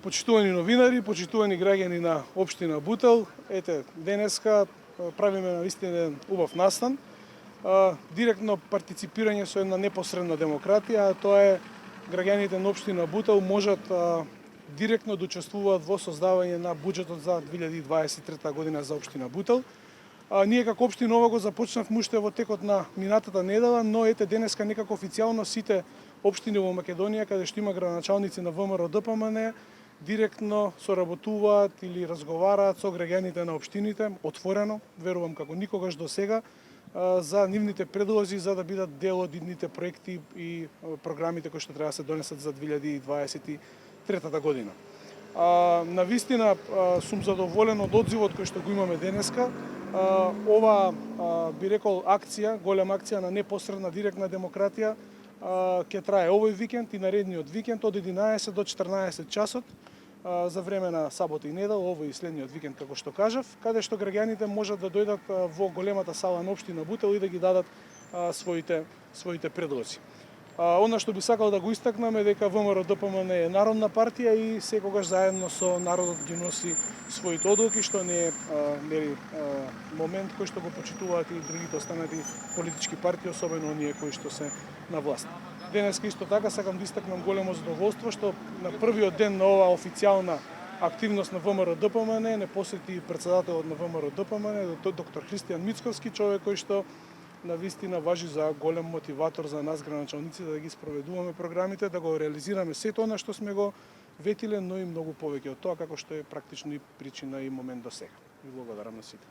Почитувани новинари, почитувани граѓани на општина Бутел, ете, денеска правиме наистина еден убав настан. Директно партиципирање со една непосредна демократија, а тоа е граѓаните на општина Бутел можат директно да учествуваат во создавање на буџетот за 2023 година за општина Бутел. Ние како општина ова го започнавме уште во текот на минатата недела, но ете денеска некако официјално сите општини во Македонија каде што има градоначалници на ВМРО ДПМН директно соработуваат или разговараат со граѓаните на општините отворено, верувам како никогаш до сега, за нивните предлози за да бидат дел од идните проекти и програмите кои што треба да се донесат за 2023 година. Навистина сум задоволен од одзивот кој што го имаме денеска. Ова би рекол акција, голема акција на непосредна директна демократија ќе трае овој викенд и наредниот викенд од 11 до 14 часот за време на сабота и недела, овој и следниот викенд како што кажав, каде што граѓаните можат да дојдат во големата сала на општина Бутел и да ги дадат своите предлози. Она што би сакал да го истакнам е дека ВМРО ДПМН е народна партија и секогаш заедно со народот ги носи своите одлуки, што не е момент кој што го почитуваат и другите останати политички партии, особено оние кои што се на власт. Денеска исто така сакам да истакнам големо задоволство што на првиот ден на оваа официјална активност на ВМРО ДПМН не посети претседателот на ВМРО ДПМН, доктор Христијан Мицковски, човек кој што навистина важи за голем мотиватор за нас градоначалниците да ги спроведуваме програмите, да го реализираме сето она што сме го ветиле, но и многу повеќе од тоа како што е практично и причина и момент до сега. Ви благодарам на сите.